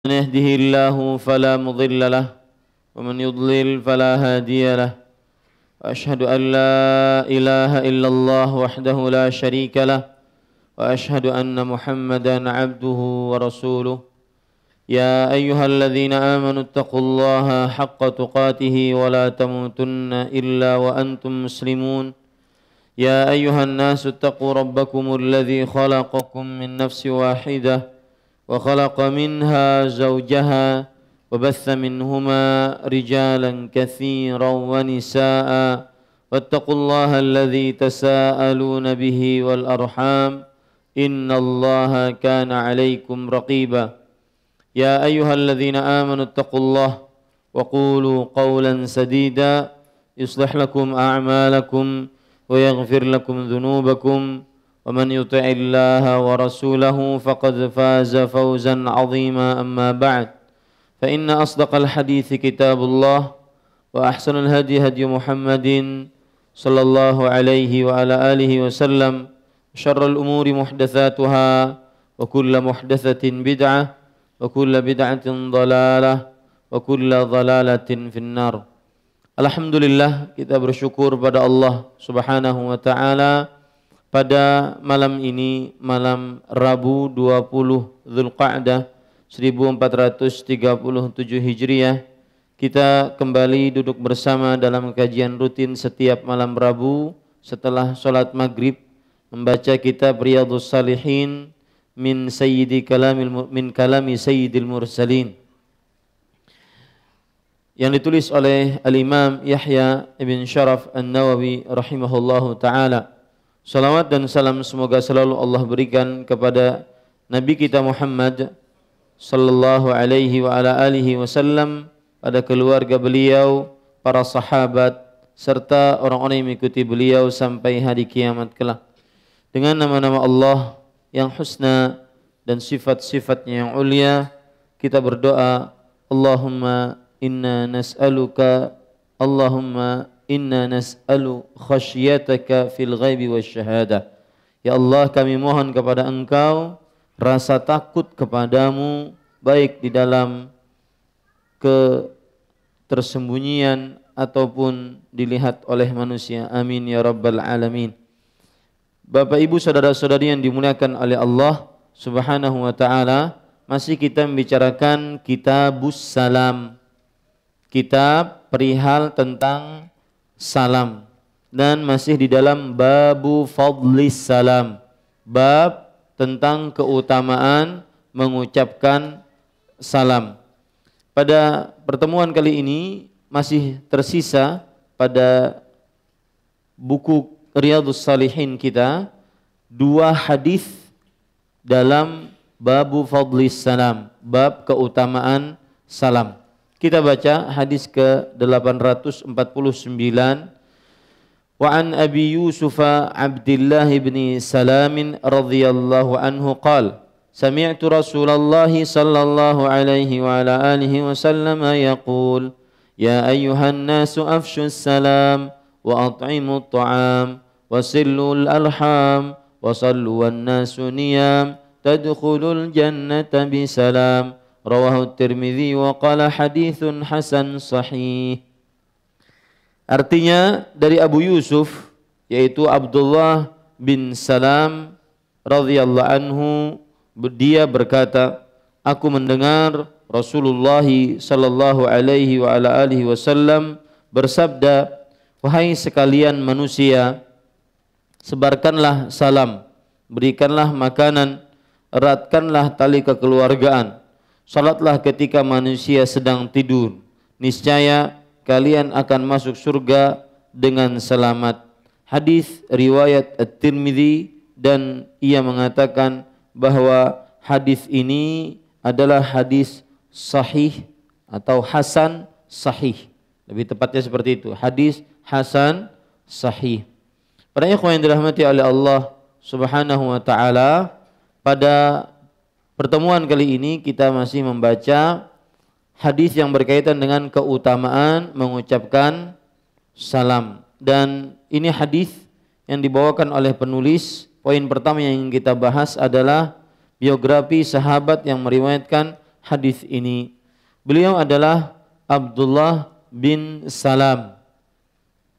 من يهده الله فلا مضل له ومن يضلل فلا هادي له وأشهد أن لا إله إلا الله وحده لا شريك له وأشهد أن محمدا عبده ورسوله يا أيها الذين آمنوا اتقوا الله حق تقاته ولا تموتن إلا وأنتم مسلمون يا أيها الناس اتقوا ربكم الذي خلقكم من نفس واحدة وخلق منها زوجها وبث منهما رجالا كثيرا ونساء واتقوا الله الذي تساءلون به والأرحام إن الله كان عليكم رقيبا يا أيها الذين آمنوا اتقوا الله وقولوا قولا سديدا يصلح لكم أعمالكم ويغفر لكم ذنوبكم ومن يطع الله ورسوله فقد فاز فوزا عظيما أما بعد فإن أصدق الحديث كتاب الله وأحسن الهدي هدي محمد صلى الله عليه وعلى آله وسلم شر الأمور محدثاتها وكل محدثة بدعة وكل بدعة ضلالة وكل ضلالة في النار. Alhamdulillah, kita bersyukur pada Allah Subhanahu wa taala pada malam ini, malam Rabu 20 Dzulqa'dah 1437 Hijriah, kita kembali duduk bersama dalam kajian rutin setiap malam Rabu setelah sholat maghrib, membaca kitab Riyadhus Shalihin min kalami sayyidil mursalin yang ditulis oleh Al-Imam Yahya ibn Sharaf An-Nawawi rahimahullahu ta'ala. Salawat dan salam semoga selalu Allah berikan kepada Nabi kita Muhammad sallallahu alaihi wa ala alihi wasallam, pada keluarga beliau, para sahabat, serta orang-orang yang mengikuti beliau sampai hari kiamat kelak. Dengan nama-nama Allah yang husna dan sifat-sifatnya yang ulia, kita berdoa, Allahumma inna nas'alu khasyataka fil ghaibi wasyahadah. Ya Allah, kami mohon kepada Engkau rasa takut kepadamu baik di dalam ketersembunyian ataupun dilihat oleh manusia. Amin ya rabbal alamin. Bapak Ibu saudara-saudari yang dimuliakan oleh Allah Subhanahu wa taala, masih kita membicarakan Kitabus Salam, kitab perihal tentang salam, dan masih di dalam babu fadlis salam, bab tentang keutamaan mengucapkan salam. Pada pertemuan kali ini masih tersisa pada buku Riyadhus Shalihin kita dua hadis dalam babu fadlis salam, bab keutamaan salam. Kita baca hadis ke-849. Wa an Abi Yusuf Abdullah bin Salam radhiyallahu anhu qala sami'tu Rasulullah sallallahu alaihi wa ala alihi wasallam yaqul ya ayyuhan nasu afshus salam wa at'imut ta'am wa sillul arham wa sallu wan nasu niyam tadkhulul jannata bisalam. Rawahu Tirmidzi wa qala haditsun hasan sahih. Artinya dari Abu Yusuf, yaitu Abdullah bin Salam radhiyallahu anhu, dia berkata, aku mendengar Rasulullah sallallahu alaihi wa ala alihi wasallam bersabda, wahai sekalian manusia, sebarkanlah salam, berikanlah makanan, eratkanlah tali kekeluargaan, salatlah ketika manusia sedang tidur, niscaya kalian akan masuk surga dengan selamat. Hadis riwayat At-Tirmidzi, dan ia mengatakan bahwa hadis ini adalah hadis sahih atau hasan sahih. Lebih tepatnya seperti itu, hadis hasan sahih. Para ikhwan yang dirahmati oleh Allah Subhanahu wa taala, pada pertemuan kali ini kita masih membaca hadis yang berkaitan dengan keutamaan mengucapkan salam, dan ini hadis yang dibawakan oleh penulis. Poin pertama yang ingin kita bahas adalah biografi sahabat yang meriwayatkan hadis ini. Beliau adalah Abdullah bin Salam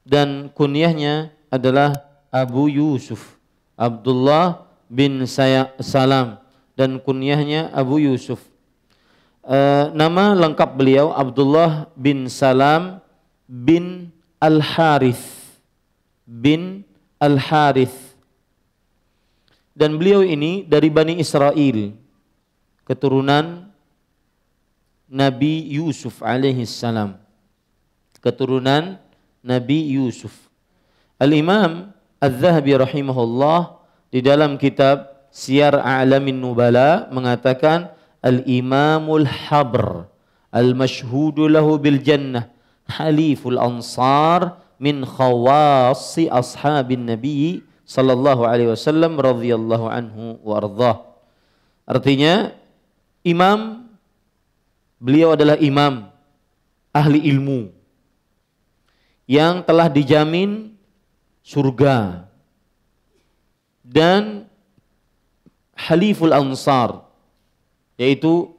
dan kunyahnya adalah Abu Yusuf. Abdullah bin Salam dan kunyahnya Abu Yusuf. Nama lengkap beliau Abdullah bin Salam bin Al-Harith bin Al-Harith. Dan beliau ini dari Bani Israel, keturunan Nabi Yusuf alaihi salam. Keturunan Nabi Yusuf. Al-Imam Az-Zahabi rahimahullah di dalam kitab Siyar A'lamin Nubala mengatakan Al-Imamul Habr Al-Mashhudu lahu bil jannah Haliful Ansar min khawasi ashabin Nabi sallallahu alaihi wasallam radhiyallahu anhu wa ardhah. Artinya beliau adalah imam ahli ilmu yang telah dijamin surga dan haliful ansar, yaitu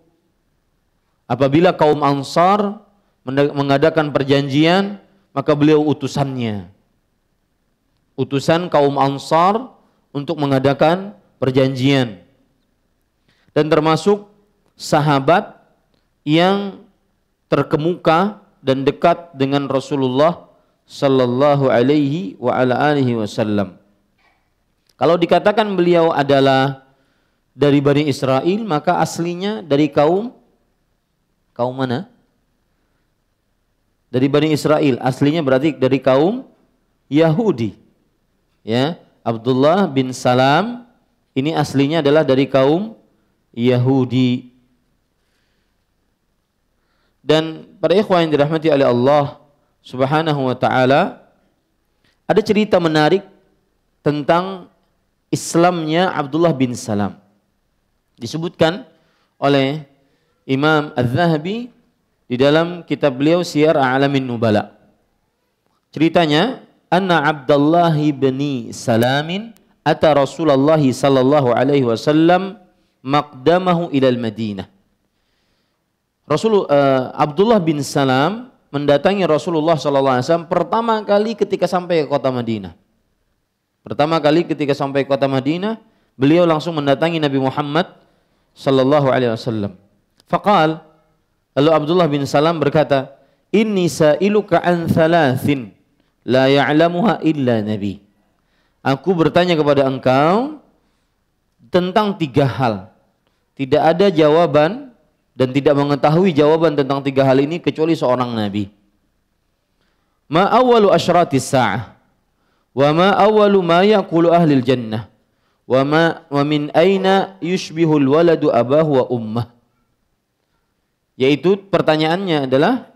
apabila kaum Ansar mengadakan perjanjian maka beliau utusannya, utusan kaum Ansar untuk mengadakan perjanjian, dan termasuk sahabat yang terkemuka dan dekat dengan Rasulullah sallallahu alaihi wa ala alihi wasallam. Kalau dikatakan beliau adalah dari Bani Israel, maka aslinya dari kaum mana? Dari Bani Israel, aslinya berarti dari kaum Yahudi. Ya, Abdullah bin Salam ini aslinya adalah dari kaum Yahudi. Dan para ikhwan yang dirahmati oleh Allah Subhanahu wa taala, ada cerita menarik tentang Islamnya Abdullah bin Salam. Disebutkan oleh Imam Az-Zahabi di dalam kitab beliau Siyar A'lamin Nubala. Ceritanya, anna Abdullah bin Salamin ata Rasulullah sallallahu alaihi wasallam maqdamahu ilal Madinah. Abdullah bin Salam mendatangi Rasulullah sallallahu alaihi wasallam pertama kali ketika sampai ke kota Madinah. Pertama kali ketika sampai ke kota Madinah, beliau langsung mendatangi Nabi Muhammad sallallahu alaihi wasallam. Faqal, lalu Abdullah bin Salam berkata, "Inni sa'iluka an thalathin la ya'lamuha illa nabi." Aku bertanya kepada engkau tentang 3 hal. Tidak ada jawaban dan tidak mengetahui jawaban tentang 3 hal ini kecuali seorang nabi. Ma awwalu asyratis sa'ah wa ma awwalu ma yaqulu ahlil jannah wa min aina yushbihul waladu abahu wa ummah. Yaitu pertanyaannya adalah,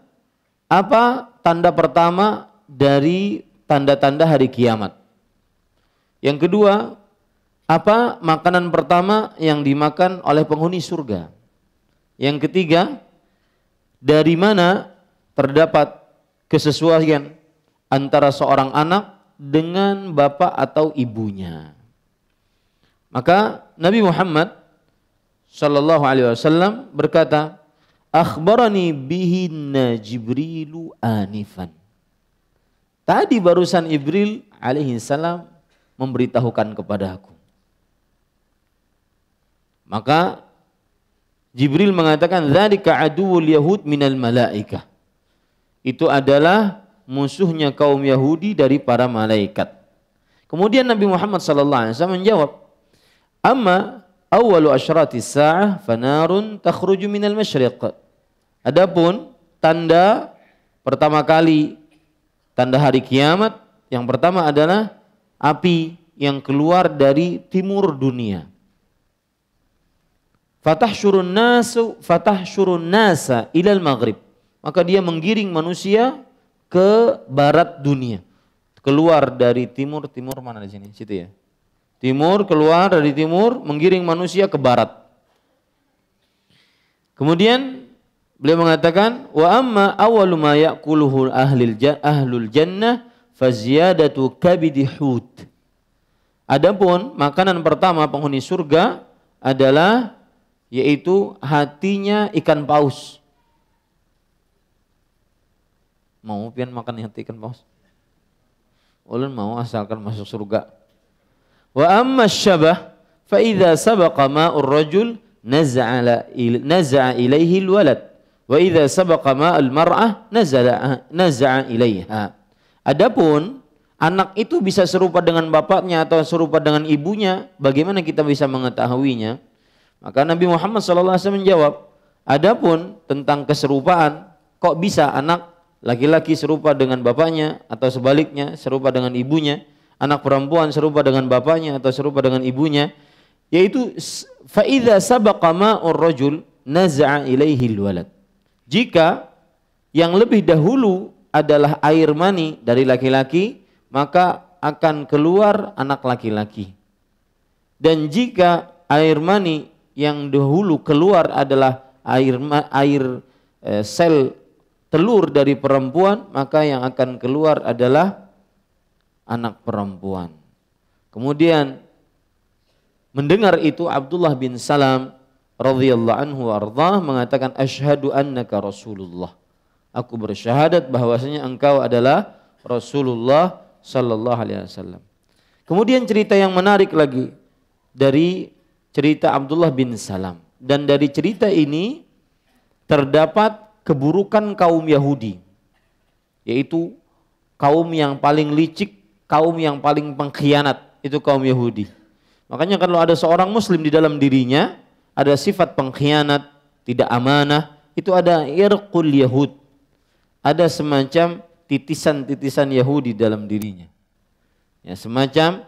apa tanda pertama dari tanda-tanda hari kiamat? Yang kedua, apa makanan pertama yang dimakan oleh penghuni surga? Yang ketiga, dari mana terdapat kesesuaian antara seorang anak dengan bapak atau ibunya? Maka Nabi Muhammad sallallahu alaihi wasallam berkata, "Akhbarani bihinna Jibrilu anifan." Tadi barusan Jibril alaihi salam memberitahukan kepada aku. Maka Jibril mengatakan, "Dzalika aduwwul yahud minal malaikah." Itu adalah musuhnya kaum Yahudi dari para malaikat. Kemudian Nabi Muhammad sallallahu alaihi wasallam menjawab, "Amma awwalu asyratis sa'ah fanarun takhruju minal masyriq." Adapun tanda pertama kali tanda hari kiamat, yang pertama adalah api yang keluar dari timur dunia. Fatahsyurun nasa ilal maghrib. Maka dia menggiring manusia ke barat dunia. Keluar dari timur mana di sini? Situ ya. Timur, keluar dari timur, menggiring manusia ke barat. Kemudian beliau mengatakan, wa amma awwalu ma ya'kuluhu ahlul jannah faziyadatu kabidi hut. Adapun makanan pertama penghuni surga adalah yaitu hatinya ikan paus. Mau pian makan hati ikan paus? Ulun mau asalkan masuk surga. Wa amma syabah fa idza sabaqa ma'ur rajul naza'a ilaihi alwalad wa idza sabaqa ma'al mar'ah naza'a ilaiha. Adapun anak itu bisa serupa dengan bapaknya atau serupa dengan ibunya, bagaimana kita bisa mengetahuinya? Maka Nabi Muhammad SAW menjawab, adapun tentang keserupaan, kok bisa anak laki-laki serupa dengan bapaknya atau sebaliknya serupa dengan ibunya, anak perempuan serupa dengan bapaknya atau serupa dengan ibunya, yaitu fa idza sabaqa ma'ur rajul naza'a ilaihi alwalad. Jika yang lebih dahulu adalah air mani dari laki-laki, maka akan keluar anak laki-laki. Dan jika air mani yang dahulu keluar adalah air sel telur dari perempuan, maka yang akan keluar adalah anak perempuan. Kemudian mendengar itu Abdullah bin Salam radhiyallahu anhu warḍah mengatakan, asyhadu annaka Rasulullah. Aku bersyahadat bahwasanya engkau adalah Rasulullah sallallahu alaihi wasallam. Kemudian cerita yang menarik lagi dari cerita Abdullah bin Salam, dan dari cerita ini terdapat keburukan kaum Yahudi, yaitu kaum yang paling licik, kaum yang paling pengkhianat, itu kaum Yahudi. Makanya kalau ada seorang muslim di dalam dirinya ada sifat pengkhianat, tidak amanah, itu ada irqul Yahud, ada semacam titisan-titisan Yahudi dalam dirinya, ya, semacam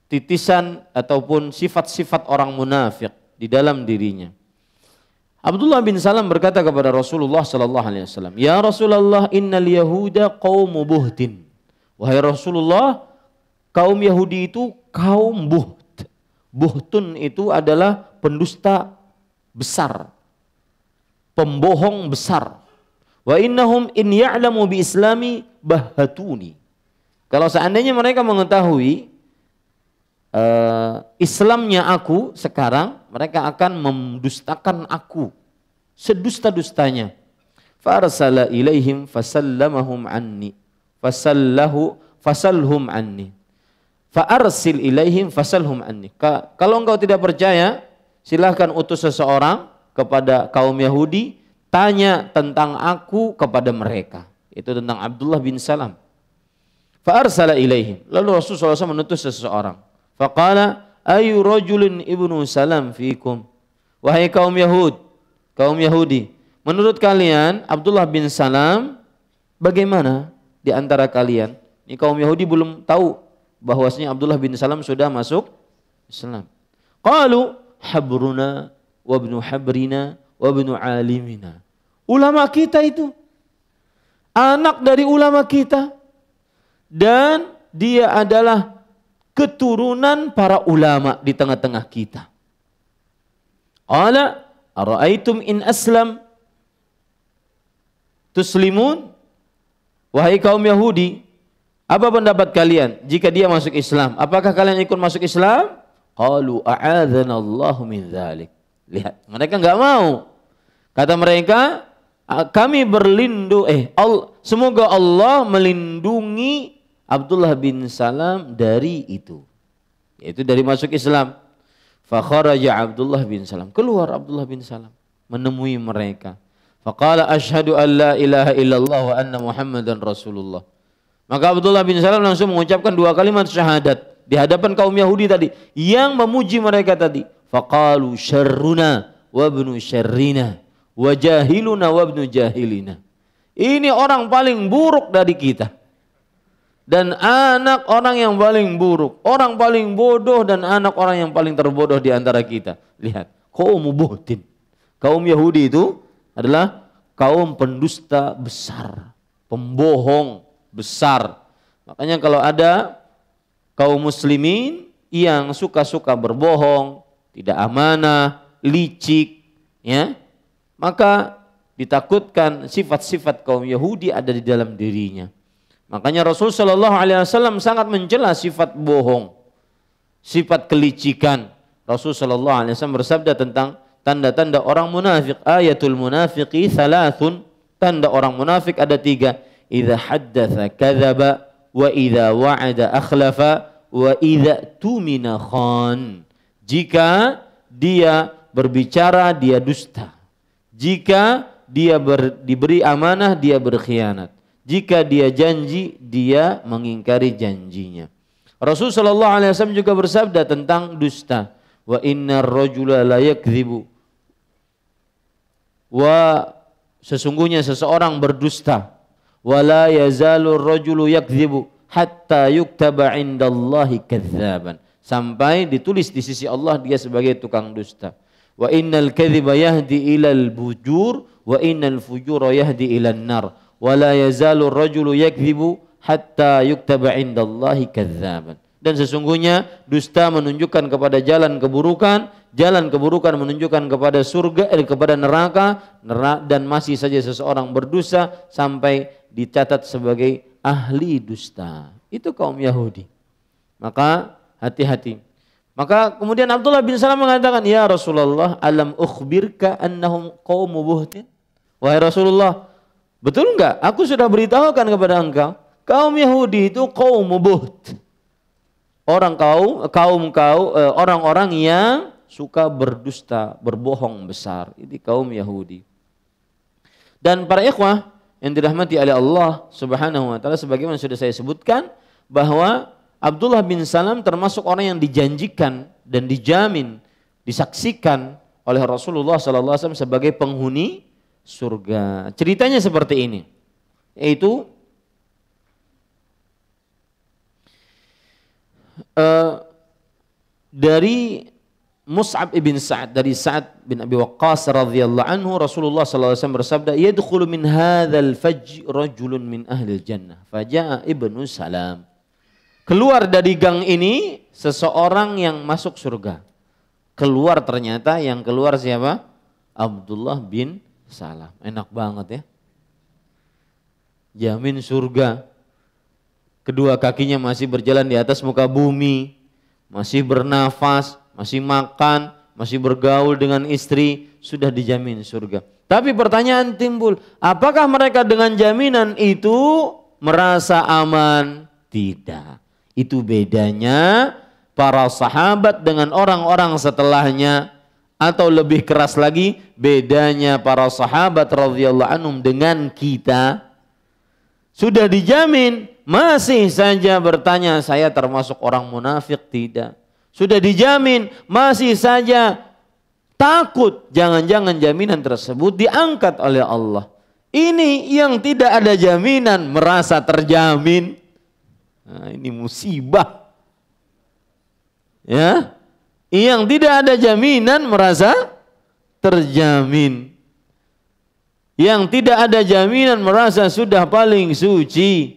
titisan ataupun sifat-sifat orang munafik di dalam dirinya. Abdullah bin Salam berkata kepada Rasulullah sallallahu alaihi wasallam, "Ya Rasulullah, innal yahuda qaumu buhtin." Wahai Rasulullah, kaum Yahudi itu kaum buht. Buhtun itu adalah pendusta besar, pembohong besar. Wa innahum in ya'lamu bi islami bahatuni. Kalau seandainya mereka mengetahui Islamnya aku sekarang, mereka akan mendustakan aku sedusta-dustanya. Farsala ilaihim fasallamahum anni fasalhum anni faarsil ilaihim fasalhum anni. Kalau engkau tidak percaya, silahkan utus seseorang kepada kaum Yahudi, tanya tentang aku kepada mereka. Itu tentang Abdullah bin Salam. Faarsala ilaihim, lalu Rasulullah SAW menutus seseorang. Faqala ayu rajulin ibnu Salam fikum. Wahai kaum Yahudi, menurut kalian Abdullah bin Salam bagaimana di antara kalian? Ini kaum Yahudi belum tahu bahwasanya Abdullah bin Salam sudah masuk Islam. Qalu habruna wa ibnu habrina wa ibnu alimina. Ulama kita itu, anak dari ulama kita, dan dia adalah keturunan para ulama di tengah-tengah kita. Qala ara'aitum in aslam tuslimun. Wahai kaum Yahudi, apa pendapat kalian jika dia masuk Islam? Apakah kalian ikut masuk Islam? Qalu a'adzanallahu min dzalik. Lihat, mereka enggak mau. Kata mereka, kami berlindung semoga Allah melindungi Abdullah bin Salam dari itu, yaitu dari masuk Islam. Fa kharaja Abdullah bin Salam, keluar Abdullah bin Salam menemui mereka. Faqala asyhadu an la ilaha illallah wa anna Muhammadan Rasulullah. Maka Abdullah bin Salam langsung mengucapkan dua kalimat syahadat di hadapan kaum Yahudi tadi yang memuji mereka tadi. Faqalu syarruna wa ibnu syarrina wa jahiluna wa ibnu jahilina. Ini orang paling buruk dari kita, dan anak orang yang paling buruk, orang paling bodoh dan anak orang yang paling terbodoh di antara kita. Lihat, kaum buhtin. Kaum Yahudi itu adalah kaum pendusta besar, pembohong besar. Makanya kalau ada kaum muslimin yang suka-suka berbohong, tidak amanah, licik, ya, maka ditakutkan sifat-sifat kaum Yahudi ada di dalam dirinya. Makanya Rasul Shallallahu Alaihi Wasallam sangat mencela sifat bohong, sifat kelicikan. Rasul sallallahu alaihi wasallam bersabda tentang tanda-tanda orang munafik. Ayatul munafiqi thalathun. Tanda orang munafik ada 3. Idza haddatsa kadzaba wa idza wa'ada akhlafa wa idza tumina khan. Jika dia berbicara dia dusta. Jika dia diberi amanah dia berkhianat. Jika dia janji dia mengingkari janjinya. Rasul sallallahu alaihi wasallam juga bersabda tentang dusta. Wa innar rajula la yakdzibu. Wa sesungguhnya seseorang berdusta. Wa la yazalu ar-rajulu yakdzibu hatta yuktaba 'indallahi kadzdzaban. Sampai ditulis di sisi Allah dia sebagai tukang dusta. Wa innal kadziba yahdi ilal bujur wa innal fujura yahdi ilan nar. Wa la yazalu ar-rajulu yakdzibu hatta yuktaba 'indallahi kadzdzaban. Dan sesungguhnya dusta menunjukkan kepada jalan keburukan menunjukkan kepada surga, kepada neraka, dan masih saja seseorang berdosa sampai dicatat sebagai ahli dusta. Itu kaum Yahudi. Maka hati-hati. Maka kemudian Abdullah bin Salam mengatakan, ya Rasulullah, alam ukhbirka annahum qaumu buhtin. Wahai Rasulullah, betul enggak? Aku sudah beritahukan kepada engkau, kaum Yahudi itu kaum buht. Orang-orang yang suka berdusta, berbohong besar. Ini kaum Yahudi. Dan para ikhwah yang dirahmati oleh Allah Subhanahu wa taala, sebagaimana sudah saya sebutkan bahwa Abdullah bin Salam termasuk orang yang dijanjikan dan dijamin, disaksikan oleh Rasulullah sallallahu alaihi wasallam sebagai penghuni surga. Ceritanya seperti ini. Yaitu dari Mus'ab ibn Sa'ad, dari Sa'ad bin Abi Waqqas radhiyallahu anhu, Rasulullah sallallahu alaihi wasallam bersabda, yadkhulu min hadzal fajj rajulun min ahli jannah faja'a ibnu Salam. Keluar dari gang ini seseorang yang masuk surga. Keluar, ternyata yang keluar siapa? Abdullah bin Salam. Enak banget ya. Jamin surga. Kedua kakinya masih berjalan di atas muka bumi, masih bernafas, masih makan, masih bergaul dengan istri, sudah dijamin surga. Tapi pertanyaan timbul, apakah mereka dengan jaminan itu merasa aman? Tidak. Itu bedanya para sahabat dengan orang-orang setelahnya, atau lebih keras lagi, bedanya para sahabat radhiyallahu anhum dengan kita. Sudah dijamin, masih saja bertanya, saya termasuk orang munafik? Tidak. Sudah dijamin, masih saja takut, jangan-jangan jaminan tersebut diangkat oleh Allah. Ini yang tidak ada jaminan merasa terjamin. Nah, ini musibah. Ya, yang tidak ada jaminan merasa terjamin. Yang tidak ada jaminan merasa sudah paling suci.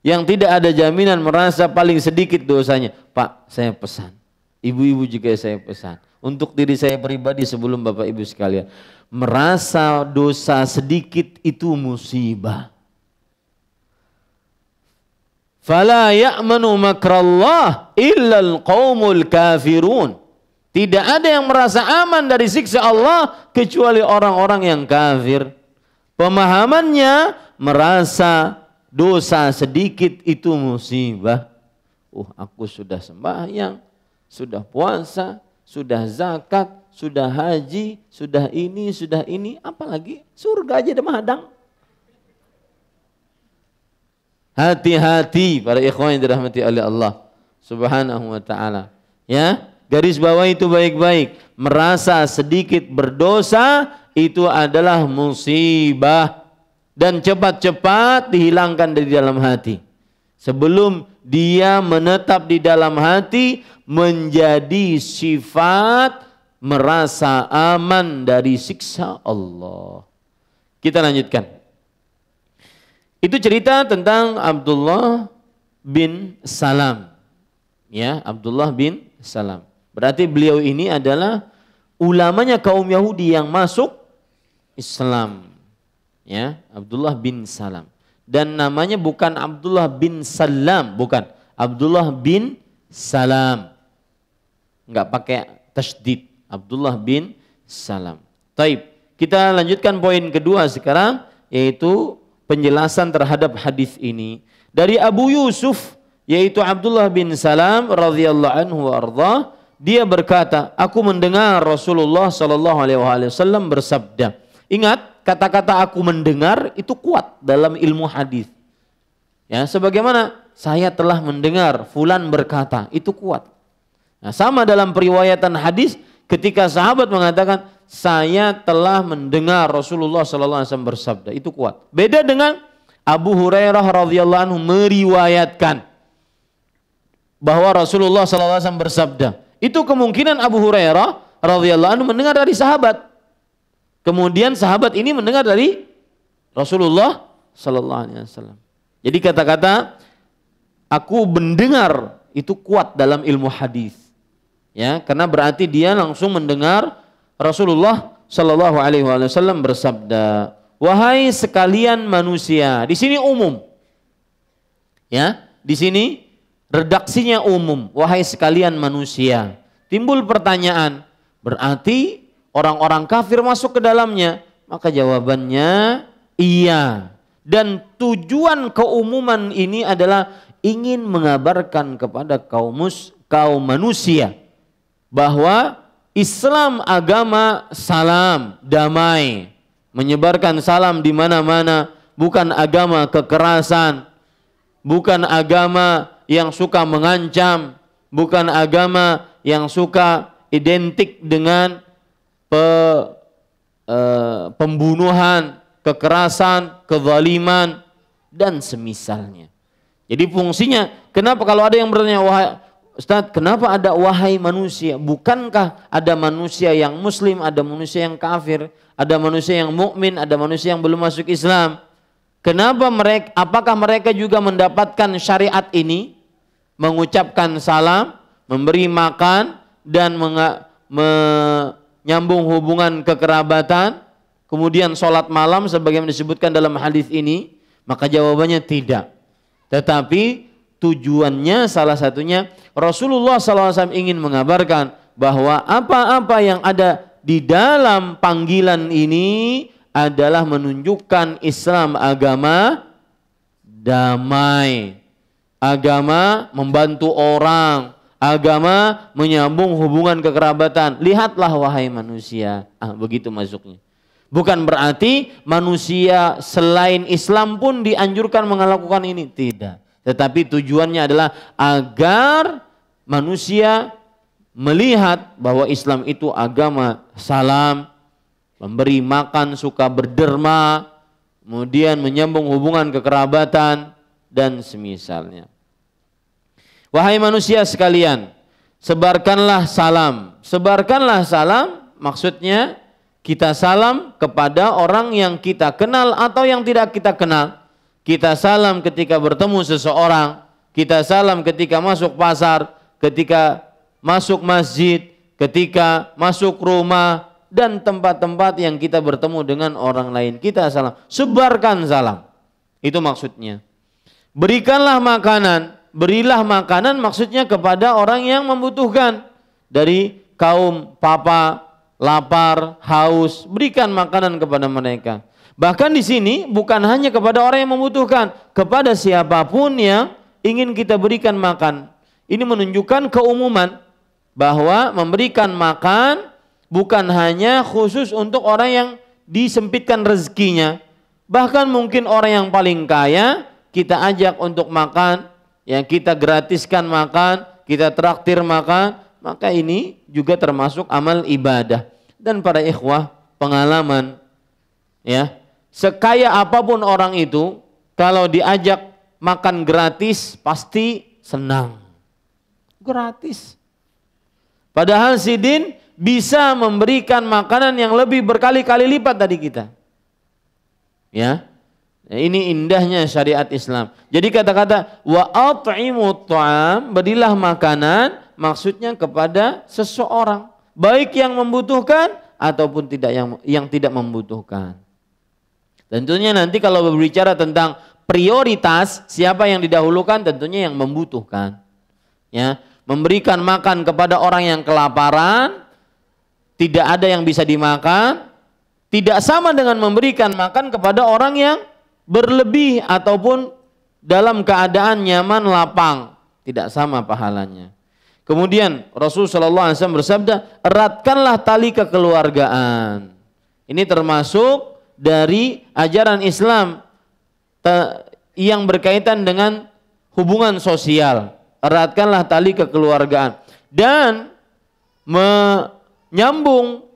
Yang tidak ada jaminan merasa paling sedikit dosanya. Pak, saya pesan. Ibu-ibu juga saya pesan. Untuk diri saya pribadi sebelum Bapak Ibu sekalian. Merasa dosa sedikit itu musibah. Fala ya'manu makrallah illal qaumul kafirun. Tidak ada yang merasa aman dari siksa Allah kecuali orang-orang yang kafir. Pemahamannya merasa dosa sedikit itu musibah. Aku sudah sembahyang, sudah puasa, sudah zakat, sudah haji, sudah ini, apalagi surga aja udah mahadang. Hati-hati para ikhwan yang dirahmati oleh Allah Subhanahu wa taala. Ya, garis bawah itu baik-baik. Merasa sedikit berdosa itu adalah musibah dan cepat-cepat dihilangkan dari dalam hati. Sebelum dia menetap di dalam hati menjadi sifat merasa aman dari siksa Allah. Kita lanjutkan. Itu cerita tentang Abdullah bin Salam. Ya, Abdullah bin Salam. Berarti beliau ini adalah ulamanya kaum Yahudi yang masuk Islam. Ya, Abdullah bin Salam. Dan namanya bukan Abdullah bin Salam, bukan. Abdullah bin Salam. Enggak pakai tasydid. Abdullah bin Salam. Taib. Kita lanjutkan poin kedua sekarang, yaitu penjelasan terhadap hadis ini dari Abu Yusuf, yaitu Abdullah bin Salam radhiyallahu anhu arda. Dia berkata, aku mendengar Rasulullah sallallahu alaihi wasallam bersabda. Ingat, kata-kata aku mendengar itu kuat dalam ilmu hadis. Ya, sebagaimana saya telah mendengar fulan berkata, itu kuat. Nah, sama dalam periwayatan hadis ketika sahabat mengatakan saya telah mendengar Rasulullah sallallahu alaihi wasallam bersabda, itu kuat. Beda dengan Abu Hurairah radhiyallahu anhu meriwayatkan bahwa Rasulullah sallallahu alaihi wasallam bersabda. Itu kemungkinan Abu Hurairah radhiyallahu anhu mendengar dari sahabat. Kemudian sahabat ini mendengar dari Rasulullah sallallahu alaihi wasallam. Jadi kata-kata aku mendengar itu kuat dalam ilmu hadis. Ya, karena berarti dia langsung mendengar Rasulullah sallallahu alaihi wasallam bersabda, "Wahai sekalian manusia." Di sini umum. Ya, di sini redaksinya umum, "Wahai sekalian manusia." Timbul pertanyaan, berarti orang-orang kafir masuk ke dalamnya? Maka jawabannya iya. Dan tujuan keumuman ini adalah ingin mengabarkan kepada kaum manusia bahwa Islam agama salam, damai, menyebarkan salam di mana-mana, bukan agama kekerasan, bukan agama yang suka mengancam, bukan agama yang suka identik dengan pembunuhan, kekerasan, kezaliman dan semisalnya. Jadi fungsinya, kenapa kalau ada yang bertanya, wahai Ustaz, kenapa ada wahai manusia? Bukankah ada manusia yang muslim, ada manusia yang kafir, ada manusia yang mukmin, ada manusia yang belum masuk Islam? Kenapa mereka? Apakah mereka juga mendapatkan syariat ini, mengucapkan salam, memberi makan dan menyambung hubungan kekerabatan, kemudian sholat malam sebagaimana disebutkan dalam hadis ini? Maka jawabannya tidak. Tetapi tujuannya salah satunya Rasulullah SAW ingin mengabarkan bahwa apa-apa yang ada di dalam panggilan ini adalah menunjukkan Islam agama damai, agama membantu orang, agama menyambung hubungan kekerabatan. Lihatlah wahai manusia, begitu masuknya. Bukan berarti manusia selain Islam pun dianjurkan melakukan ini, tidak. Tetapi tujuannya adalah agar manusia melihat bahwa Islam itu agama salam, memberi makan, suka berderma, kemudian menyambung hubungan kekerabatan dan semisalnya. Wahai manusia sekalian, sebarkanlah salam. Sebarkanlah salam maksudnya kita salam kepada orang yang kita kenal atau yang tidak kita kenal. Kita salam ketika bertemu seseorang, kita salam ketika masuk pasar, ketika masuk masjid, ketika masuk rumah dan tempat-tempat yang kita bertemu dengan orang lain. Kita salam, sebarkan salam. Itu maksudnya. Berikanlah makanan, berilah makanan maksudnya kepada orang yang membutuhkan. Dari kaum papa, lapar, haus, berikan makanan kepada mereka. Bahkan di sini bukan hanya kepada orang yang membutuhkan, kepada siapapun yang ingin kita berikan makan. Ini menunjukkan keumuman bahwa memberikan makan bukan hanya khusus untuk orang yang disempitkan rezekinya. Bahkan mungkin orang yang paling kaya kita ajak untuk makan, yang kita gratiskan makan, kita traktir makan, maka ini juga termasuk amal ibadah. Dan para ikhwah, pengalaman ya, sekaya apapun orang itu, kalau diajak makan gratis pasti senang. Gratis. Padahal Sidin bisa memberikan makanan yang lebih berkali-kali lipat dari kita. Ya. Ini indahnya syariat Islam. Jadi kata-kata wa at'imut ta'am, berilah makanan, maksudnya kepada seseorang, baik yang membutuhkan ataupun yang tidak membutuhkan. Tentunya nanti kalau berbicara tentang prioritas, siapa yang didahulukan, tentunya yang membutuhkan. Ya, memberikan makan kepada orang yang kelaparan tidak ada yang bisa dimakan, tidak sama dengan memberikan makan kepada orang yang berlebih ataupun dalam keadaan nyaman lapang, tidak sama pahalanya. Kemudian Rasulullah SAW bersabda, eratkanlah tali kekeluargaan. Ini termasuk dari ajaran Islam yang berkaitan dengan hubungan sosial. Eratkanlah tali kekeluargaan dan menyambung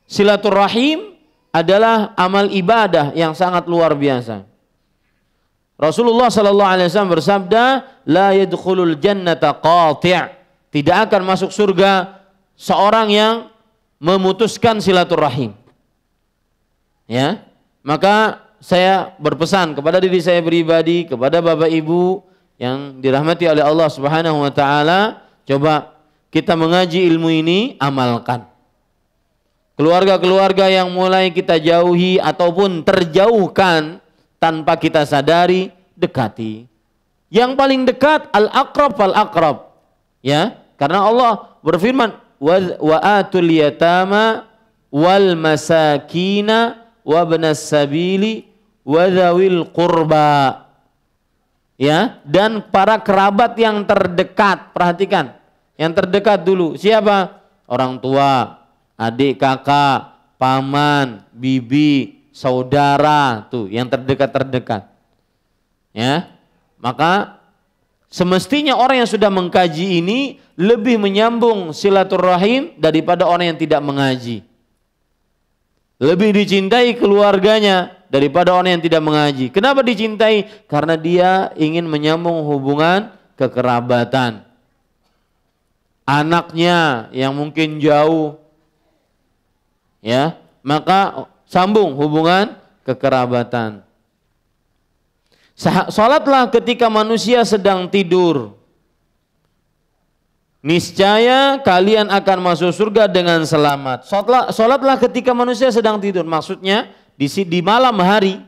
silaturahim adalah amal ibadah yang sangat luar biasa. Rasulullah SAW bersabda, la yadkhulul jannata qati', tidak akan masuk surga seorang yang memutuskan silaturahim. Ya, maka saya berpesan kepada diri saya pribadi, kepada Bapak Ibu yang dirahmati oleh Allah Subhanahu wa taala, coba kita mengaji ilmu ini, amalkan. Keluarga-keluarga yang mulai kita jauhi ataupun terjauhkan tanpa kita sadari, dekati. Yang paling dekat al-aqrab fal-aqrab. Ya, karena Allah berfirman, wa atul yatama wal masakina wabnas sabili wadawil qurba. Ya, dan para kerabat yang terdekat. Perhatikan, yang terdekat dulu. Siapa? Orang tua, adik kakak, paman, bibi, saudara, tuh yang terdekat-terdekat. Ya, maka semestinya orang yang sudah mengkaji ini lebih menyambung silaturahim daripada orang yang tidak mengaji. Lebih dicintai keluarganya daripada orang yang tidak mengaji. Kenapa dicintai? Karena dia ingin menyambung hubungan kekerabatan. Anaknya yang mungkin jauh, ya, maka sambung hubungan kekerabatan. Salatlah ketika manusia sedang tidur, niscaya kalian akan masuk surga dengan selamat. Salatlah ketika manusia sedang tidur, maksudnya di malam hari,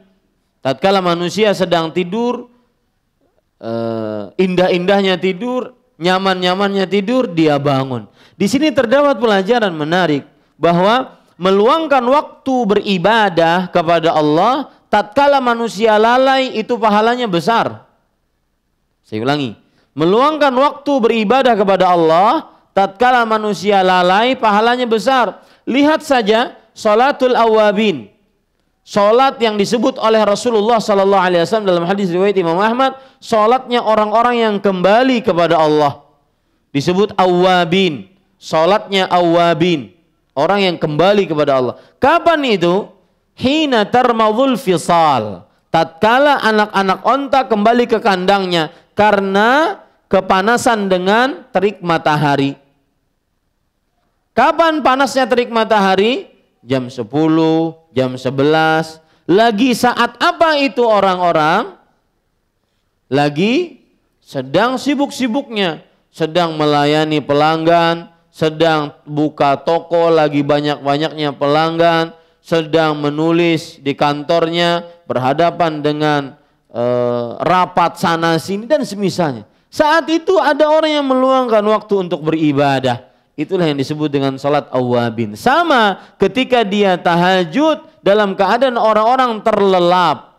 tatkala manusia sedang tidur, indah-indahnya tidur, nyaman-nyamannya tidur, dia bangun. Di sini terdapat pelajaran menarik bahwa meluangkan waktu beribadah kepada Allah tatkala manusia lalai itu pahalanya besar. Saya ulangi, meluangkan waktu beribadah kepada Allah tatkala manusia lalai pahalanya besar. Lihat saja salatul awabin, salat yang disebut oleh Rasulullah SAW dalam hadis riwayat Imam Ahmad, salatnya orang-orang yang kembali kepada Allah disebut awabin, salatnya awabin, orang yang kembali kepada Allah. Kapan itu? Hina tarmadul fisal, tatkala anak-anak onta kembali ke kandangnya karena kepanasan dengan terik matahari. Kapan panasnya terik matahari? Jam 10, jam 11. Lagi saat apa itu orang-orang? Lagi sedang sibuk-sibuknya, sedang melayani pelanggan, sedang buka toko, lagi banyak-banyaknya pelanggan, sedang menulis di kantornya, berhadapan dengan rapat sana sini dan semisalnya. Saat itu ada orang yang meluangkan waktu untuk beribadah. Itulah yang disebut dengan salat awabin. Sama ketika dia tahajud dalam keadaan orang-orang terlelap.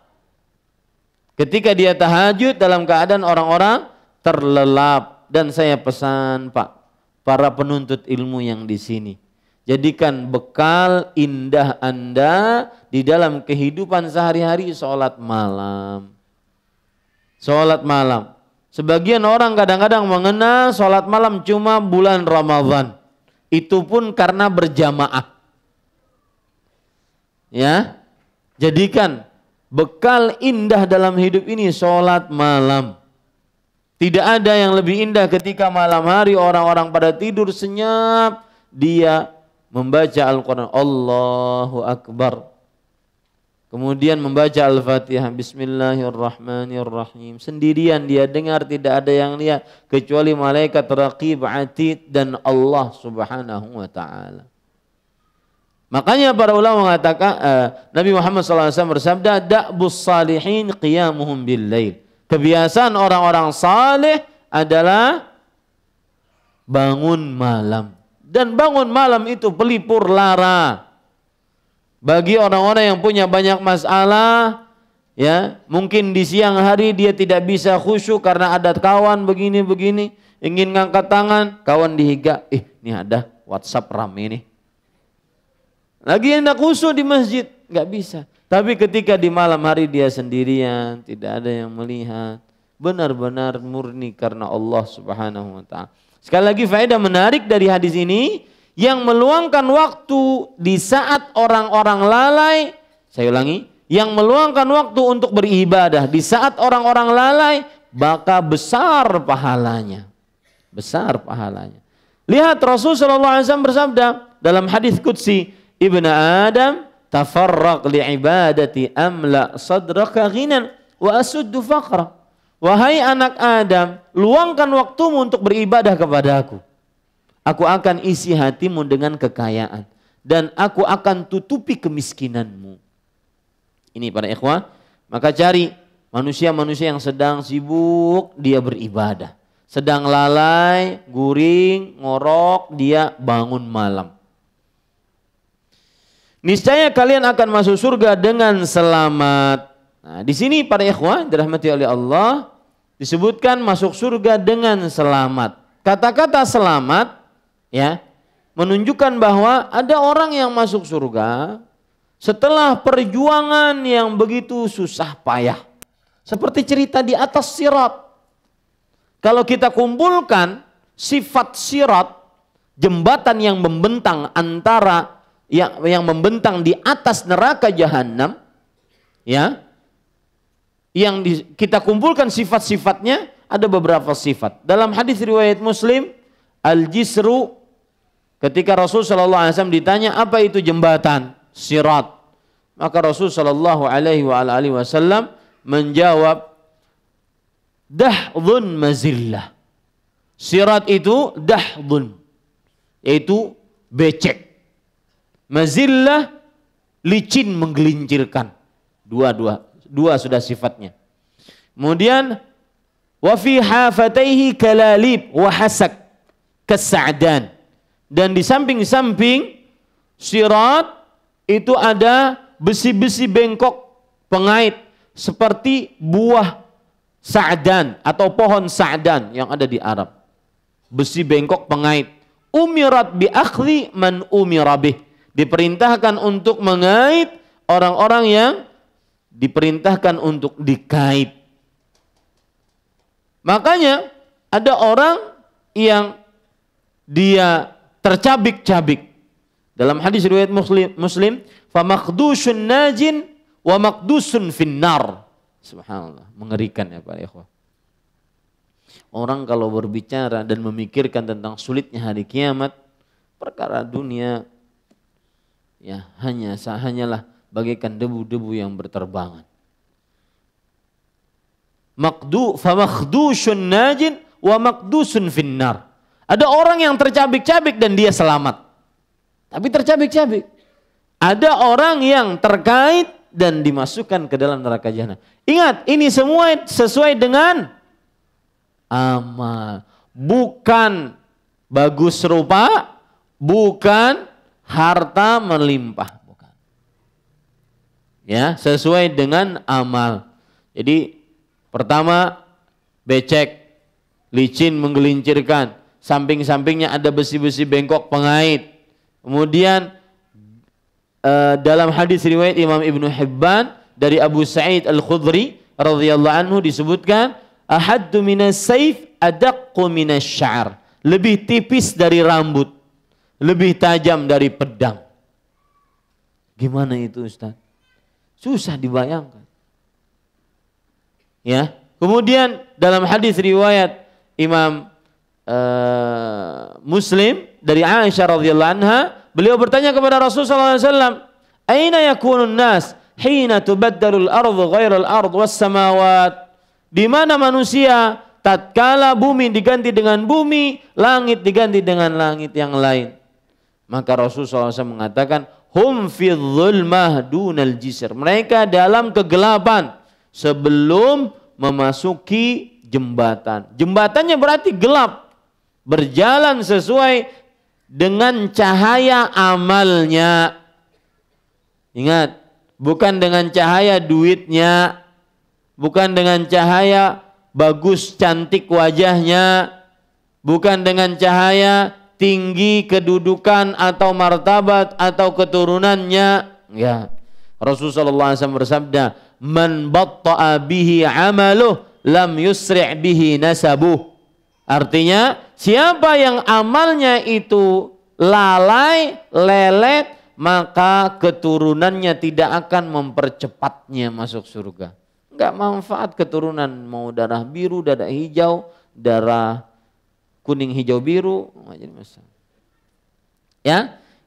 Ketika dia tahajud dalam keadaan orang-orang terlelap. Dan saya pesan Pak, para penuntut ilmu yang di sini, jadikan bekal indah Anda di dalam kehidupan sehari-hari sholat malam. Sholat malam. Sebagian orang kadang-kadang mengenal sholat malam cuma bulan Ramadan. Itu pun karena berjamaah. Ya, jadikan bekal indah dalam hidup ini sholat malam. Tidak ada yang lebih indah ketika malam hari orang-orang pada tidur senyap, dia membaca Al-Quran, Allahu Akbar. Kemudian membaca Al-Fatihah, Bismillahirrahmanirrahim. Sendirian dia dengar, tidak ada yang lihat kecuali malaikat raqib atid dan Allah Subhanahu wa taala. Makanya para ulama mengatakan, Nabi Muhammad SAW bersabda, da'bus salihin qiyamuhum bil lail. Kebiasaan orang-orang saleh adalah bangun malam. Dan bangun malam itu pelipur lara. Bagi orang-orang yang punya banyak masalah, ya, mungkin di siang hari dia tidak bisa khusyuk karena ada kawan begini-begini, ingin ngangkat tangan, kawan dihiga, ini ada WhatsApp rame nih. Lagi hendak khusyuk di masjid, nggak bisa. Tapi ketika di malam hari dia sendirian, tidak ada yang melihat, benar-benar murni karena Allah Subhanahu wa taala. Sekali lagi faedah menarik dari hadis ini, yang meluangkan waktu di saat orang-orang lalai, saya ulangi, yang meluangkan waktu untuk beribadah di saat orang-orang lalai, maka besar pahalanya. Besar pahalanya. Lihat Rasulullah SAW bersabda dalam hadis qudsi, Ibnu Adam tafarraq li'ibadati amla sadraka ghinan wa asuddu faqra. Wahai anak Adam, luangkan waktumu untuk beribadah kepadaku. Aku akan isi hatimu dengan kekayaan dan aku akan tutupi kemiskinanmu. Ini para ikhwah, maka cari manusia-manusia yang sedang sibuk dia beribadah. Sedang lalai, guring, ngorok, dia bangun malam. Niscaya kalian akan masuk surga dengan selamat. Nah, di sini para ikhwah dirahmati oleh Allah disebutkan masuk surga dengan selamat. Kata-kata selamat ya menunjukkan bahwa ada orang yang masuk surga setelah perjuangan yang begitu susah payah. Seperti cerita di atas sirat. Kalau kita kumpulkan sifat sirat, jembatan yang membentang antara yang membentang di atas neraka jahanam, ya, kita kumpulkan sifat-sifatnya, ada beberapa sifat. Dalam hadis riwayat Muslim, al-jisru, ketika Rasul sallallahu alaihi wasallam ditanya apa itu jembatan sirat, maka Rasul sallallahu alaihi wasallam menjawab, dahdun mazillah. Sirat itu dahdun, yaitu becek. Mazillah, licin menggelincirkan. Dua sudah sifatnya. Kemudian wa fi hafataihi kalalib wa hasak kas'adan. Dan di samping-samping sirat itu ada besi-besi bengkok pengait seperti buah sa'dan atau pohon sa'dan yang ada di Arab. Besi bengkok pengait. Umirat bi akhli man umira bih. Diperintahkan untuk mengait orang-orang yang diperintahkan untuk dikait. Makanya ada orang yang dia tercabik-cabik. Dalam hadis riwayat Muslim, fa maqdusun najin wa maqdusun finnar. Subhanallah, mengerikan ya Pak ikhwah. Orang kalau berbicara dan memikirkan tentang sulitnya hari kiamat, perkara dunia ya hanyalah bagaikan debu-debu yang berterbangan. Fa makhdushun najin wa maqdusun finnar. Ada orang yang tercabik-cabik dan dia selamat. Tapi tercabik-cabik. Ada orang yang terkait dan dimasukkan ke dalam neraka jahanam. Ingat, ini semua sesuai dengan amal. Bukan bagus rupa, bukan harta melimpah. Bukan. Ya, sesuai dengan amal. Jadi pertama becek, licin menggelincirkan, samping-sampingnya ada besi-besi bengkok pengait. Kemudian dalam hadis riwayat Imam Ibnu Hibban dari Abu Sa'id Al-Khudri radhiyallahu anhu disebutkan, ahaddu minas saif adaqqu minas sya'ar. Lebih tipis dari rambut, lebih tajam dari pedang. Gimana itu Ustaz? Susah dibayangkan. Ya. Kemudian dalam hadis riwayat Imam Muslim dari Aisyah radhiyallahu anha, beliau bertanya kepada Rasulullah SAW, aina yakunun nas hina tubaddalu al-ardu ghairal ard was samawat? Di mana manusia tatkala bumi diganti dengan bumi, langit diganti dengan langit yang lain? Maka Rasulullah SAW mengatakan, hum fi dhulmah dunal jisr. Mereka dalam kegelapan sebelum memasuki jembatan. Jembatannya berarti gelap. Berjalan sesuai dengan cahaya amalnya. Ingat, bukan dengan cahaya duitnya, bukan dengan cahaya bagus cantik wajahnya, bukan dengan cahaya tinggi kedudukan atau martabat atau keturunannya. Ya, Rasulullah SAW bersabda, "Man batta'a bihi 'amaluh lam yusri' bihi nasabuh." Artinya, siapa yang amalnya itu lalai, lelet, maka keturunannya tidak akan mempercepatnya masuk surga. Enggak manfaat keturunan, mau darah biru, darah hijau, darah kuning hijau biru, enggak jadi masalah. Ya,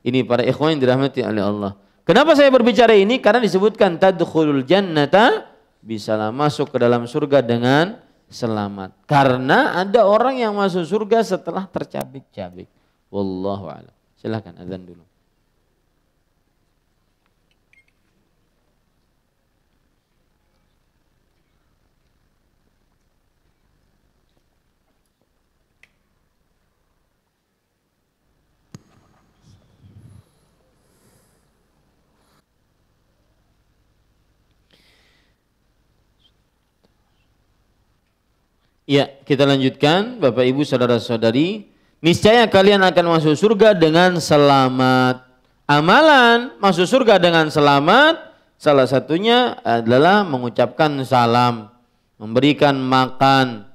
ini para ikhwan yang dirahmati oleh Allah. Kenapa saya berbicara ini? Karena disebutkan tadkhulul jannata, bisalah masuk ke dalam surga dengan selamat. Karena ada orang yang masuk surga setelah tercabik-cabik. Wallahu a'lam. Silakan azan dulu. Ya, kita lanjutkan Bapak Ibu saudara-saudari. Niscaya kalian akan masuk surga dengan selamat. Amalan masuk surga dengan selamat, salah satunya adalah mengucapkan salam, memberikan makan.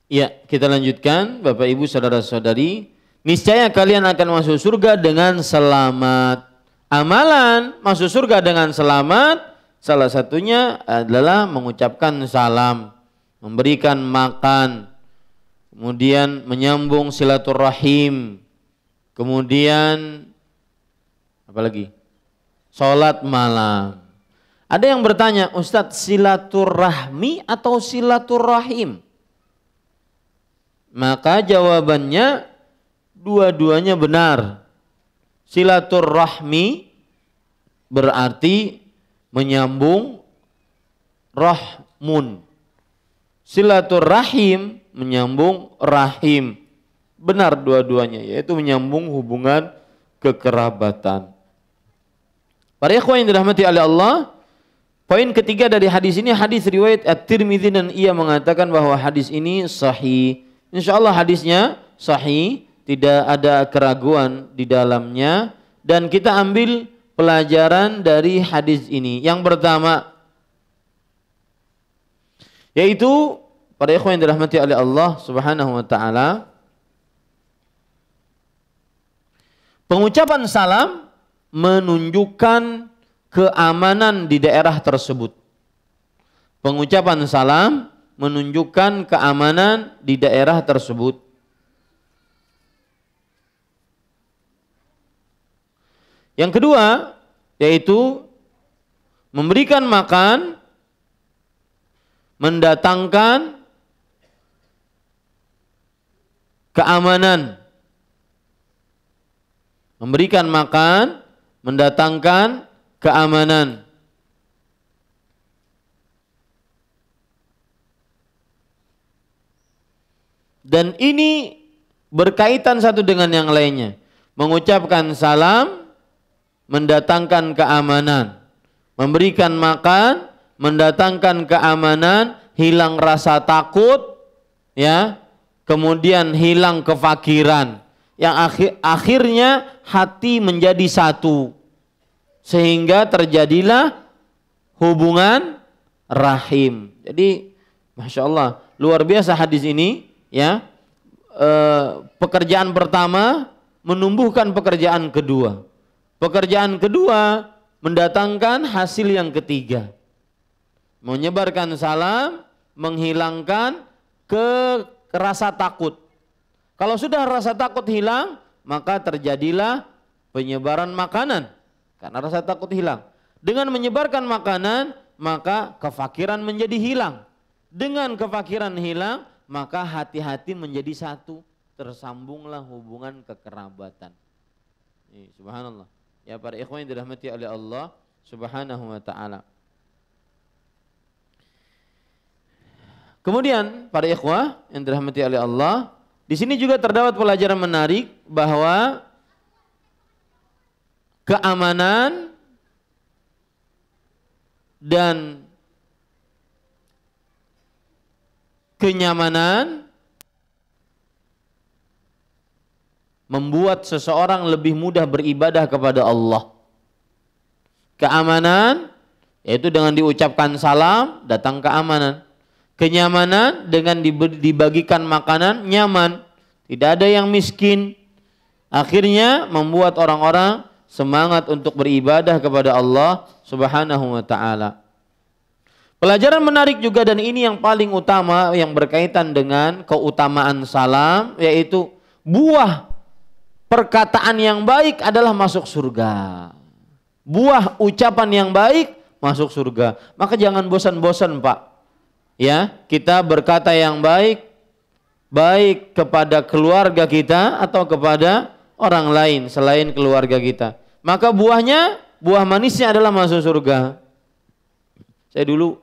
Ya, kita lanjutkan Bapak Ibu saudara-saudari. Niscaya kalian akan masuk surga dengan selamat. Amalan masuk surga dengan selamat, salah satunya adalah mengucapkan salam, memberikan makan, kemudian menyambung silaturahim, kemudian apa lagi? Salat malam. Ada yang bertanya, Ustadz, silaturahmi atau silaturahim? Maka jawabannya dua-duanya benar. Silaturahmi berarti menyambung, rahmun. Silaturahim menyambung rahim. Benar dua-duanya, yaitu menyambung hubungan kekerabatan. Para ikhwan yang dirahmati oleh Allah, poin ketiga dari hadis ini, hadis riwayat At-Tirmidzi, dan ia mengatakan bahwa hadis ini sahih. Insyaallah hadisnya sahih, tidak ada keraguan di dalamnya, dan kita ambil pelajaran dari hadis ini. Yang pertama, yaitu para ikhwan yang dirahmati oleh Allah Subhanahu wa taala, pengucapan salam menunjukkan keamanan di daerah tersebut. Pengucapan salam menunjukkan keamanan di daerah tersebut. Yang kedua, yaitu memberikan makan mendatangkan keamanan. Memberikan makan mendatangkan keamanan. Dan ini berkaitan satu dengan yang lainnya. Mengucapkan salam mendatangkan keamanan, memberikan makan mendatangkan keamanan, hilang rasa takut, ya, kemudian hilang kefakiran, yang akhirnya hati menjadi satu, sehingga terjadilah hubungan rahim. Jadi, masya Allah, luar biasa hadis ini, ya. Pekerjaan pertama menumbuhkan pekerjaan kedua. Pekerjaan kedua mendatangkan hasil yang ketiga. Menyebarkan salam, menghilangkan rasa takut. Kalau sudah rasa takut hilang, maka terjadilah penyebaran makanan. Karena rasa takut hilang. Dengan menyebarkan makanan, maka kefakiran menjadi hilang. Dengan kefakiran hilang, maka hati-hati menjadi satu. Tersambunglah hubungan kekerabatan. Subhanallah. Ya, para ikhwan yang dirahmati oleh Allah Subhanahu wa taala. Kemudian para ikhwah yang dirahmati oleh Allah, Di sini juga terdapat pelajaran menarik bahwa keamanan dan kenyamanan membuat seseorang lebih mudah beribadah kepada Allah. Keamanan yaitu dengan diucapkan salam datang keamanan. Kenyamanan dengan dibagikan makanan nyaman, tidak ada yang miskin. Akhirnya membuat orang-orang semangat untuk beribadah kepada Allah Subhanahu wa taala. Pelajaran menarik juga, dan ini yang paling utama yang berkaitan dengan keutamaan salam, yaitu buah perkataan yang baik adalah masuk surga. Buah ucapan yang baik masuk surga. Maka jangan bosan-bosan, Pak. Ya, kita berkata yang baik, baik kepada keluarga kita atau kepada orang lain selain keluarga kita. Maka buahnya, buah manisnya adalah masuk surga. Saya dulu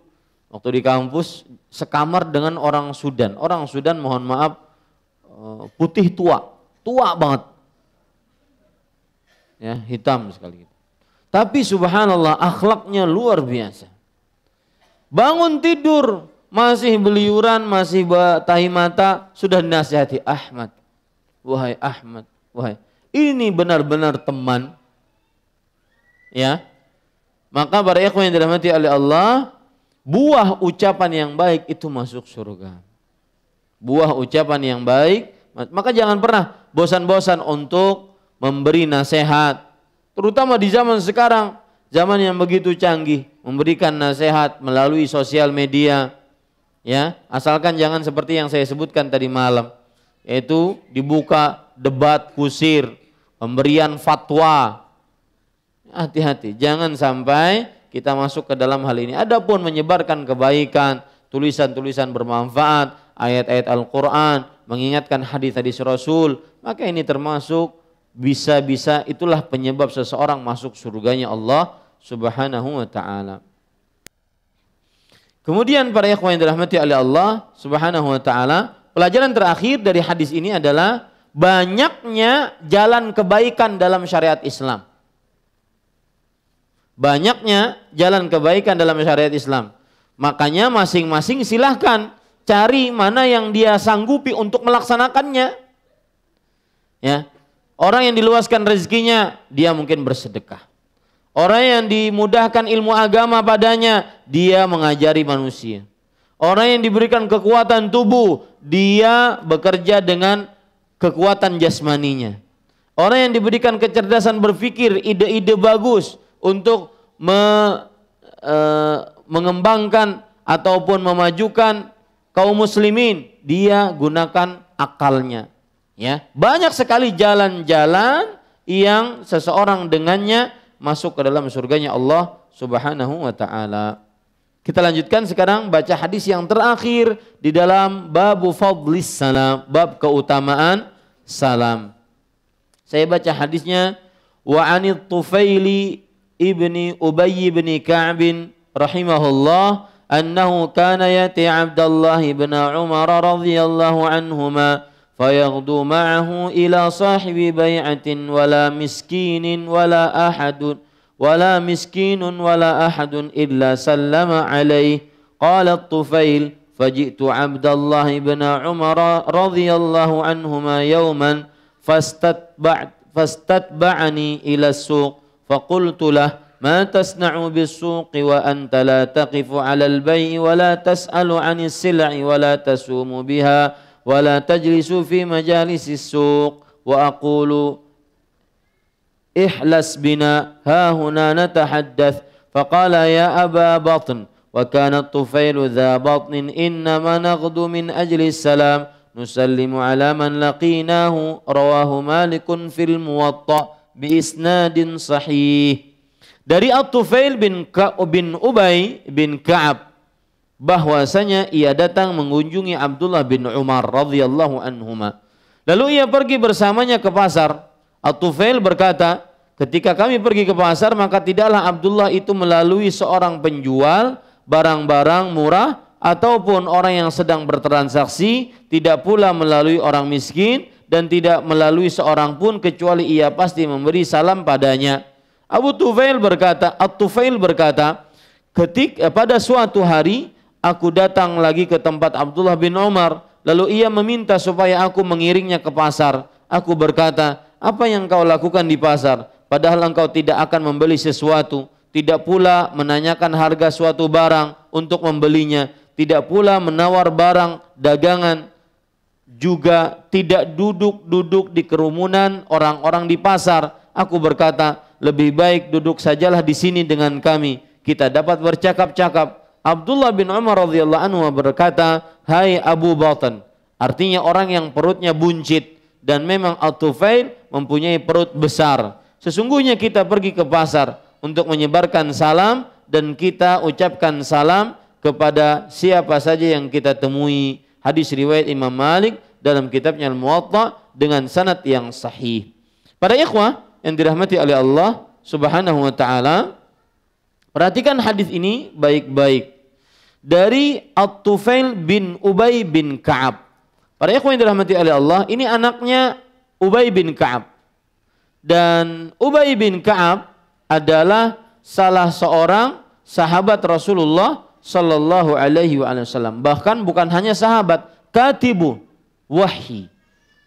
waktu di kampus sekamar dengan orang Sudan. Orang Sudan, mohon maaf, putih tua banget. Ya, hitam sekali. Tapi subhanallah akhlaknya luar biasa. Bangun tidur masih beliuran, masih tahi mata, sudah dinasihati, Ahmad, wahai Ahmad, wahai. Ini benar-benar teman. Ya. Maka para ikhwan yang dirahmati oleh Allah, buah ucapan yang baik itu masuk surga. Buah ucapan yang baik, maka jangan pernah bosan-bosan untuk memberi nasihat. Terutama di zaman sekarang, zaman yang begitu canggih, memberikan nasihat melalui sosial media. Ya, asalkan jangan seperti yang saya sebutkan tadi malam, yaitu dibuka debat kusir, pemberian fatwa. Hati-hati, jangan sampai kita masuk ke dalam hal ini. Adapun menyebarkan kebaikan, tulisan-tulisan bermanfaat, ayat-ayat Al-Quran, mengingatkan hadis-hadis Rasul, maka ini termasuk bisa-bisa itulah penyebab seseorang masuk surganya Allah Subhanahu wa ta'ala. Kemudian para ikhwan yang dirahmati oleh Allah Subhanahu wa ta'ala, pelajaran terakhir dari hadis ini adalah banyaknya jalan kebaikan dalam syariat Islam. Banyaknya jalan kebaikan dalam syariat Islam. Makanya masing-masing silahkan cari mana yang dia sanggupi untuk melaksanakannya. Ya. Orang yang diluaskan rezekinya, dia mungkin bersedekah. Orang yang dimudahkan ilmu agama padanya, dia mengajari manusia. Orang yang diberikan kekuatan tubuh, dia bekerja dengan kekuatan jasmaninya. Orang yang diberikan kecerdasan berpikir, ide-ide bagus untuk mengembangkan ataupun memajukan kaum muslimin, dia gunakan akalnya. Ya, banyak sekali jalan-jalan yang seseorang dengannya masuk ke dalam surganya Allah Subhanahu wa ta'ala. Kita lanjutkan sekarang baca hadis yang terakhir di dalam babu fadlis salam, bab keutamaan salam. Saya baca hadisnya, wa anit Tufaili ibni Ubay ibni Ka'b rahimahullah annahu kana yati Abdullah ibn Umar radhiyallahu anhuma فيغدو معه إلى صاحب بيعة ولا مسكين ولا أحد إلا سلم عليه. قال الطفيل فجئت عبد الله بن عمر رضي الله عنهما يوما فاستتبعني إلى السوق فقلت له ما تصنع بالسوق وأنت لا تقف على البيع ولا تسأل عن السلع ولا تسوم بها ولا تجلس في مجالس السوق وأقول احلس بنا ها هنا نتحدث. فقال يا أبا بطن وكان الطفيل ذا بطن إنما نغدو من أجل السلام نسلم على من لقيناه. رواه مالك في الموطأ بإسناد صحيح. Dari At-Tufail bin Ubay bin Ka'ab bahwasanya ia datang mengunjungi Abdullah bin Umar radhiyallahu anhuma. Lalu ia pergi bersamanya ke pasar. At-Tufail berkata, ketika kami pergi ke pasar maka tidaklah Abdullah itu melalui seorang penjual barang-barang murah ataupun orang yang sedang bertransaksi, tidak pula melalui orang miskin dan tidak melalui seorang pun kecuali ia pasti memberi salam padanya. At-Tufail berkata, pada suatu hari aku datang lagi ke tempat Abdullah bin Umar, lalu ia meminta supaya aku mengiringnya ke pasar. Aku berkata, apa yang kau lakukan di pasar? Padahal engkau tidak akan membeli sesuatu, tidak pula menanyakan harga suatu barang untuk membelinya, tidak pula menawar barang dagangan, juga tidak duduk-duduk di kerumunan orang-orang di pasar. Aku berkata, lebih baik duduk sajalah di sini dengan kami, kita dapat bercakap-cakap. Abdullah bin Umar radhiyallahu anhu berkata, hai Abu Batan, artinya orang yang perutnya buncit, dan memang At-Tufail mempunyai perut besar. Sesungguhnya kita pergi ke pasar untuk menyebarkan salam dan kita ucapkan salam kepada siapa saja yang kita temui. Hadis riwayat Imam Malik dalam kitabnya Al-Muwatta dengan sanad yang sahih. Para ikhwah yang dirahmati oleh Allah Subhanahu wa taala, perhatikan hadis ini baik-baik. Dari At-Tufail bin Ubay bin Ka'ab. Para ikhwan yang dirahmati oleh Allah, ini anaknya Ubay bin Ka'ab. Dan Ubay bin Ka'ab adalah salah seorang sahabat Rasulullah sallallahu alaihi wasallam. Bahkan bukan hanya sahabat, katibu wahyi,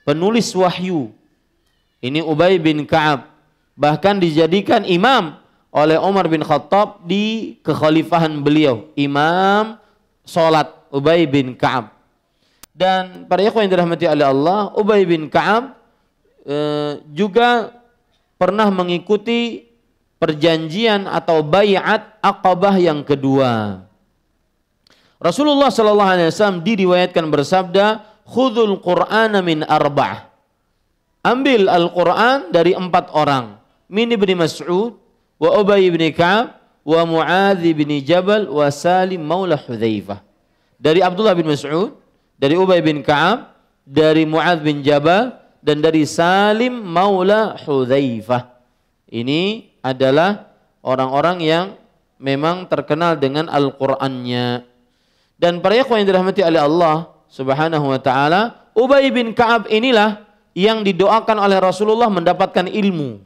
penulis wahyu. Ini Ubay bin Ka'ab, bahkan dijadikan imam oleh Umar bin Khattab di kekhalifahan beliau, imam salat Ubay bin Ka'ab. Dan para ikhwan yang dirahmati oleh Allah, Ubay bin Ka'ab juga pernah mengikuti perjanjian atau bai'at Aqabah yang kedua. Rasulullah sallallahu alaihi wasallam diriwayatkan bersabda, "Khudzul Qur'ana min arba'ah." Ambil Al-Qur'an dari 4 orang. Min ibni Mas'ud, wa Ubay bin Ka'ab, wa Mu'adz bin Jabal, wa Salim maula Hudzaifah. Dari Abdullah bin Mas'ud, dari Ubay bin Ka'ab, dari Mu'adz bin Jabal, dan dari Salim maula Hudzaifah. Ini adalah orang-orang yang memang terkenal dengan Al-Qur'annya. Dan para ikhwan yang dirahmati oleh Allah Subhanahu wa taala, Ubay bin Ka'ab inilah yang didoakan oleh Rasulullah mendapatkan ilmu.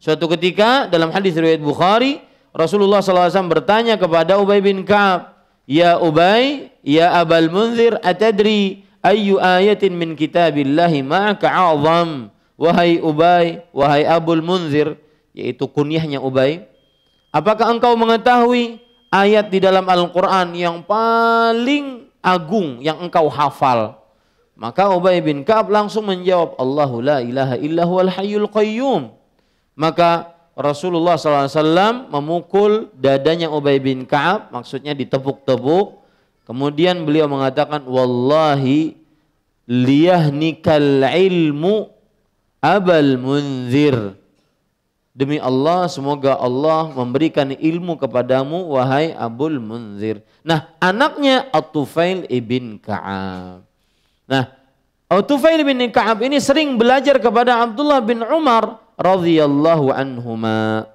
Suatu ketika dalam hadis riwayat Bukhari, Rasulullah SAW bertanya kepada Ubay bin Ka'ab, "Ya Ubay, ya Abal Munzir, atadri ayyu ayatin min kitabillahi ma'aka a'zam?" Wahai Ubay, wahai Abul Munzir, yaitu kunyahnya Ubay, apakah engkau mengetahui ayat di dalam Al-Quran yang paling agung yang engkau hafal? Maka Ubay bin Ka'ab langsung menjawab, Allahu la ilaha illa huwal hayyul qayyum. Maka Rasulullah SAW memukul dadanya Ubay bin Ka'ab, maksudnya ditepuk-tepuk. Kemudian beliau mengatakan, Wallahi liyahnikal ilmu Abal Munzir. Demi Allah, semoga Allah memberikan ilmu kepadamu, wahai Abul Munzir. Nah, anaknya At-Tufail ibn Ka'ab. Nah, At-Tufail bin Ka'ab ini sering belajar kepada Abdullah bin Umar radhiyallahu anhuma.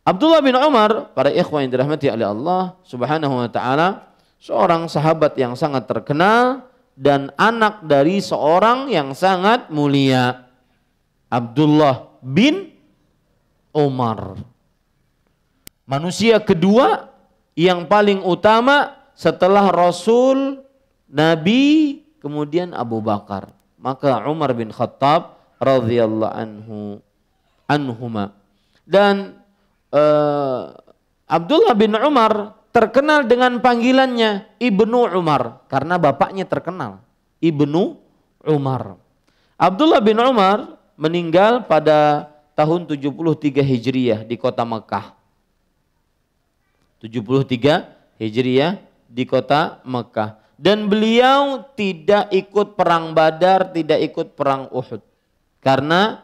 Abdullah bin Umar, para ikhwan yang dirahmati oleh Allah Subhanahu wa taala, seorang sahabat yang sangat terkenal dan anak dari seorang yang sangat mulia, Abdullah bin Umar. Manusia kedua yang paling utama setelah Rasul, Nabi, kemudian Abu Bakar. Maka Umar bin Khattab radhiyallahu anhuma. Dan Abdullah bin Umar terkenal dengan panggilannya Ibnu Umar karena bapaknya terkenal, Ibnu Umar. Abdullah bin Umar meninggal pada tahun 73 Hijriah di kota Mekah. 73 Hijriah di kota Mekah. Dan beliau tidak ikut perang Badar, tidak ikut perang Uhud. Karena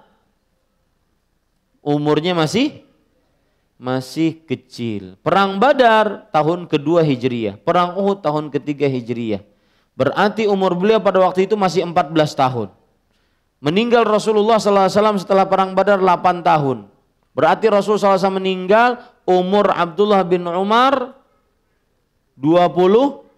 umurnya masih kecil. Perang Badar tahun kedua Hijriah. Perang Uhud tahun ketiga Hijriah. Berarti umur beliau pada waktu itu masih 14 tahun. Meninggal Rasulullah SAW setelah perang Badar 8 tahun. Berarti Rasulullah SAW meninggal umur Abdullah bin Umar 22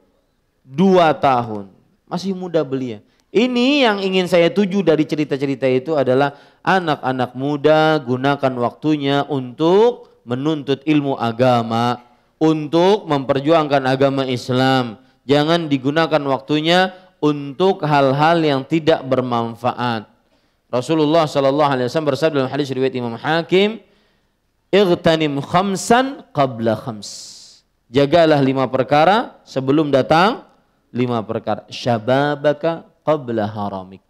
tahun. Masih muda belia. Ini yang ingin saya tuju dari cerita-cerita itu adalah anak-anak muda gunakan waktunya untuk menuntut ilmu agama, untuk memperjuangkan agama Islam. Jangan digunakan waktunya untuk hal-hal yang tidak bermanfaat. Rasulullah sallallahu alaihi wasallam bersabda dalam hadis riwayat Imam Hakim, "Ightanim khamsan qabla khams." Jagalah 5 perkara sebelum datang 5 perkara. Syababaka qabla haramik.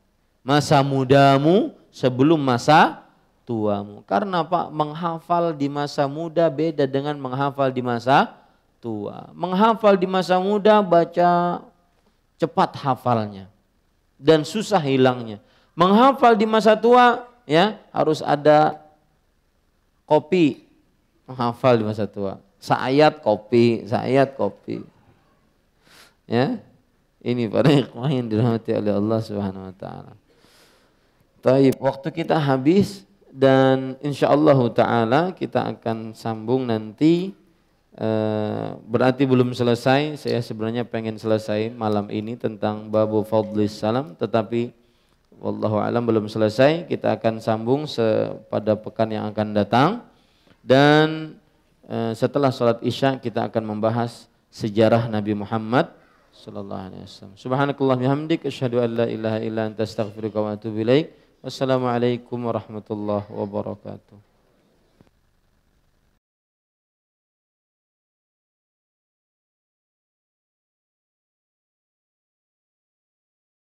Masa mudamu sebelum masa tuamu. Karena Pak, menghafal di masa muda beda dengan menghafal di masa tua. Menghafal di masa muda baca cepat hafalnya dan susah hilangnya. Menghafal di masa tua ya harus ada kopi. Menghafal di masa tua. Seayat kopi. Ya. Ini para ikhwah yang dirahmati oleh Allah Subhanahu wa taala. Baik, waktu kita habis dan insyaallah taala kita akan sambung nanti. Berarti belum selesai. Saya sebenarnya pengen selesai malam ini tentang babu fadlis salam, tetapi wallahu alam belum selesai. Kita akan sambung pada pekan yang akan datang. Dan setelah sholat isya kita akan membahas sejarah Nabi Muhammad sallallahu alaihi wasallam. Subhanakallah bihamdik asyhadu an la ilaha illa anta astaghfiruka wa atubu ilaik. Wassalamualaikum warahmatullahi wabarakatuh.